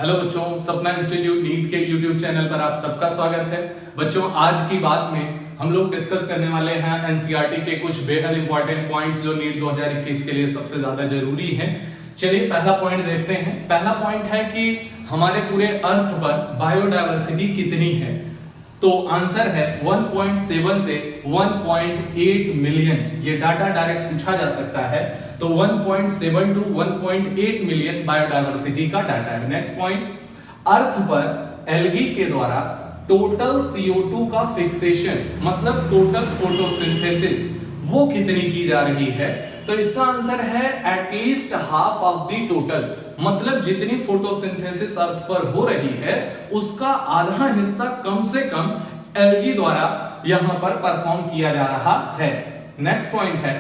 Hello बच्चों, सपना institute NEET के यूट्यूब चैनल पर आप सबका स्वागत है। बच्चों, आज की बात में हम लोग डिस्कस करने वाले हैं एनसीईआरटी के कुछ बेहद इंपॉर्टेंट पॉइंट्स जो नीट 2021 के लिए सबसे ज्यादा जरूरी हैं। चलिए पहला पॉइंट देखते हैं। पहला पॉइंट है कि हमारे पूरे अर्थ पर बायोडायवर्सिटी कितनी है। तो आंसर है 1.7 से 1.8 मिलियन। ये डाटा डायरेक्ट पूछा जा सकता है, तो 1.7 टू 1.8 मिलियन बायोडायवर्सिटी का डाटा है। नेक्स्ट पॉइंट, अर्थ पर एल्गी के द्वारा टोटल CO2 का फिक्सेशन मतलब टोटल फोटोसिंथेसिस वो कितनी की जा रही है। तो इसका आंसर है at least half of the total, मतलब जितनी फोटोसिंथेसिस अर्थ पर हो रही है उसका आधा हिस्सा कम से कम एल्गी द्वारा यहां पर परफॉर्म किया जा रहा है। नेक्स्ट पॉइंट है,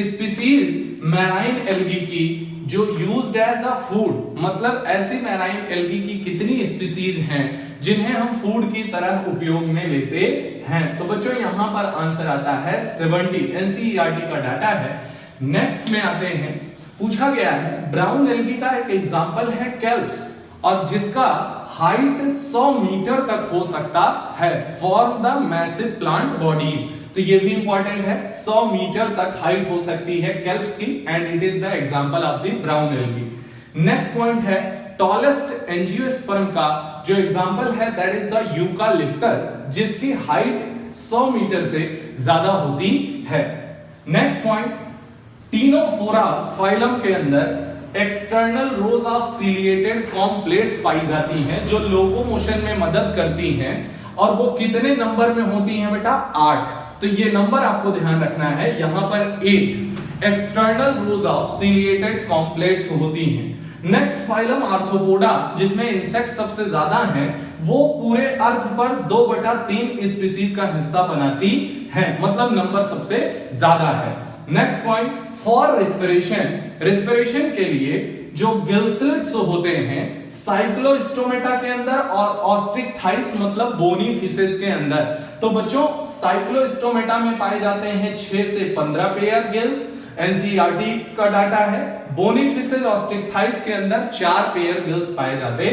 स्पीसीज मैराइन एल्गी की जो यूज्ड एज अ फूड, मतलब ऐसी मैराइन एल्गी की कितनी स्पीसीज हैं जिन्हें हम फूड की तरह उपयोग में लेते हैं। तो बच्चों यहां पर आंसर आता है 70। एनसीईआरटी का डाटा है। नेक्स्ट में आते हैं, पूछा गया है ब्राउन एल्गी का एक एग्जांपल है केल्प्स, और जिसका हाइट 100 मीटर तक हो सकता है form the massive plant body. तो ये भी इंपॉर्टेंट है, 100 मीटर तक हाइट हो सकती है केल्प्स की, and it is the example of the brown algae. Next point है, टॉलेस्ट एंजियोस्पर्म का जो एग्जांपल है दैट इज द यूकालिप्टस, जिसकी हाइट 100 मीटर से ज्यादा होती है। नेक्स्ट पॉइंट, टीनोफोरा फाइलम के अंदर external rows of ciliated comb plates पाई जाती हैं जो लोकोमोशन में मदद करती हैं, और वो कितने नंबर में होती हैं बेटा? 8। तो ये नंबर आपको ध्यान रखना है, यहां पर 8 एक्सटर्नल रोज ऑफ सीलिएटेड कॉम्प्लेट्स होती हैं। नेक्स्ट फाइलम आर्थ्रोपोडा, जिसमें इंसेक्ट सबसे ज्यादा हैं, वो पूरे अर्थ पर 2/3 स्पीसीज का हिस्सा बनाती हैं, मतलब नंबर सबसे ज्यादा है। नेक्स्ट पॉइंट, फॉर रेस्पिरेशन के लिए जो गिलस्लिट्स होते हैं साइक्लोस्टोमेटा के अंदर और ऑस्टिक थाइस मतलब बोनी फिशेस के अंदर। तो बच्चों साइक्लोस्टोमेटा में पाए जाते हैं 6 से 15 पेयर गिल्स, एनसीईआरटी का डाटा है। बोनी फिशेस ऑस्टिक थाइस के अंदर 4 पेयर गिल्स पाए जाते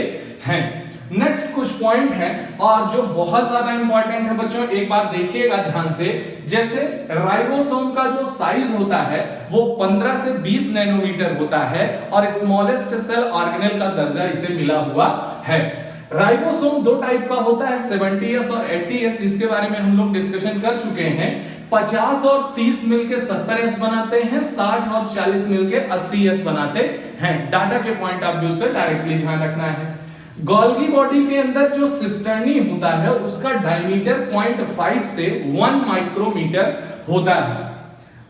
हैं। नेक्स्ट कुछ पॉइंट है और जो बहुत ज्यादा इंपॉर्टेंट है बच्चों, एक बार देखिएगा ध्यान से। जैसे राइबोसोम का जो साइज होता है वो 15 से 20 नैनोमीटर होता है, और स्मॉलेस्ट सेल ऑर्गेनेल का दर्जा इसे मिला हुआ है। राइबोसोम 2 टाइप का होता है, 70S और 80S, जिसके बारे में हम लोग डिस्कशन कर चुके हैं। 50 और 30 मिलकर 70S बनाते हैं, 60 और 40 मिलकर 80S बनाते हैं। डाटा के पॉइंट ऑफ व्यू से डायरेक्टली ध्यान रखना है। गोल्गी बॉडी के अंदर जो सिस्टर्नी होता है उसका डायमीटर 0.5 से 1 माइक्रोमीटर होता है।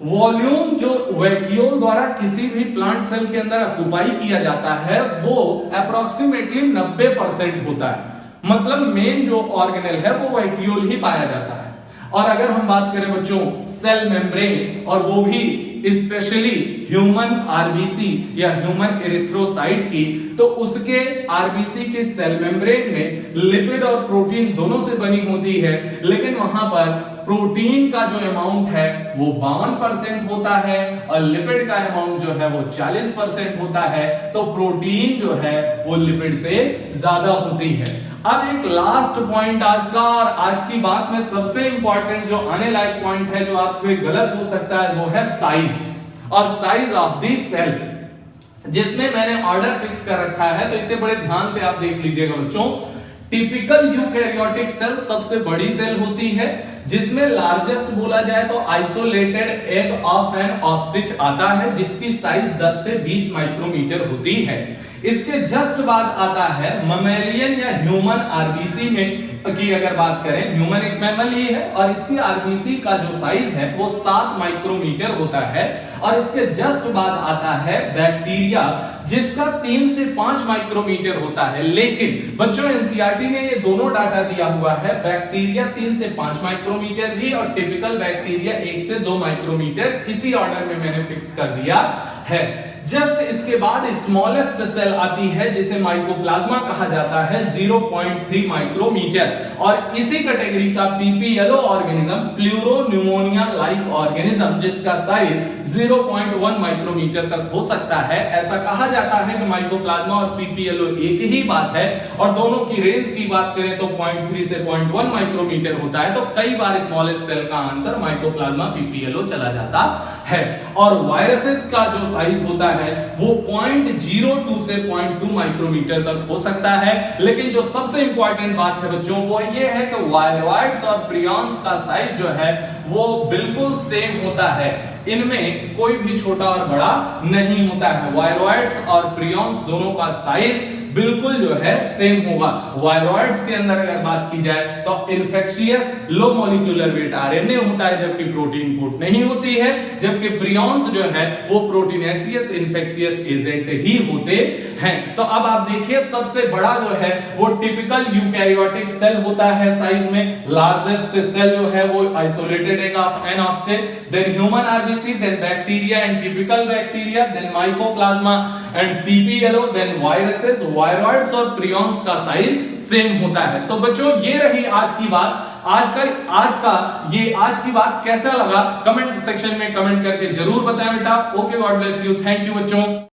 वॉल्यूम जो वैक्यूल द्वारा किसी भी प्लांट सेल के अंदर ऑक्युपाई किया जाता है वो अप्रोक्सीमेटली 90% होता है, मतलब मेन जो ऑर्गेनेल है वो वैक्यूल ही पाया जाता है। और अगर हम बात करें बच्चों सेल मेम्ब्रेन, और वो भी स्पेशली ह्यूमन आरबीसी या ह्यूमन एरिथ्रोसाइट की, तो उसके आरबीसी के सेल मेम्ब्रेन में लिपिड और प्रोटीन दोनों से बनी होती है, लेकिन वहां पर प्रोटीन का जो अमाउंट है वो 52% होता है और लिपिड का अमाउंट जो है वो 40% होता है। तो प्रोटीन जो है वो लिपिड से ज्यादा होती है। अब एक लास्ट पॉइंट आज का, और आज की बात में सबसे इंपॉर्टेंट जो आने लायक पॉइंट है जो आपसे गलत हो सकता है वो है साइज, और साइज ऑफ द सेल, जिसमें मैंने ऑर्डर फिक्स कर रखा है, तो इसे बड़े ध्यान से आप देख लीजिएगा बच्चों। टिपिकल यूकैरियोटिक सेल सबसे बड़ी सेल होती है, जिसमें लार्जेस्ट बोला जाए तो isolated egg of N ostrich आता है, जिसकी साइज 10 से 20 माइक्रोमीटर होती है। इसके जस्ट बाद आता है ममेलियन या ह्यूमन आरबीसी में की अगर बात करें, ह्यूमन एक मैमल ही है और इसकी आरबीसी का जो साइज है वो 7 माइक्रोमीटर होता है। और इसके जस्ट बाद आता है बैक्टीरिया, जिसका 3 से 5 माइक्रोमीटर होता है। लेकिन बच्चों एनसीईआरटी ने ये दोनों डाटा दिया हुआ है, बैक्टीरिया 3 से 5 माइक्रोमीटर भी और टिपिकल बैक्टीरिया 1 से 2 माइक्रोमीटर, इसी ऑर्डर में मैंने फिक्स कर दिया है। जस्ट इसके बाद स्मॉलेस्ट सेल आती है जिसे माइकोप्लाज्मा कहा जाता है 0.3 माइक्रोमीटर, और इसी कैटेगरी का P P L O organism pleuropneumonia like organism जिसका साइज 0.1 माइक्रोमीटर तक हो सकता है। ऐसा कहा जाता है कि माइकोप्लाज्मा और पीपी येलो एक ही बात है, और दोनों की रेंज की बात करें तो 0.3 से 0.1 माइक्रोमीटर होता है, तो कई बार स्मॉलेस्ट सेल का आंसर माइकोप्लाज्मा पीपी येलो चला जाता है। और वायरसेस का जो साइज होता है वो 0.02 से 0.2 माइक्रोमीटर तक हो सकता है। लेकिन जो सबसे इंपॉर्टेंट बात है बच्चों वो ये है कि वायरॉइड्स और प्रियॉन्स का साइज जो है वो बिल्कुल सेम होता है, इनमें कोई भी छोटा और बड़ा नहीं होता है। वायरॉइड्स और प्रियॉन्स दोनों का साइज बिल्कुल जो है सेम होगा। वायरॉइड्स के अंदर अगर बात की जाए तो infectious low molecular weight RNA होता है, जबकि प्रोटीन कोट नहीं होती है, जबकि प्रियॉन्स जो है वो प्रोटीनेसियस इन्फेक्शियस एजेंट ही होते हैं। तो अब आप देखिए सबसे बड़ा जो है वो टिपिकल यूकैरियोटिक सेल होता है साइज में, लार्जेस्ट सेल जो है वो isolated egg of an ostrich, then human RBC, then bacteria and typical bacteria, then mycoplasma and PPLO, then viruses. Viroids और प्रियॉन्स का साइज सेम होता है। तो बच्चों ये रही आज की बात। आज की बात कैसा लगा कमेंट सेक्शन में कमेंट करके जरूर बताएं बेटा। Okay, God bless you, thank you बच्चों।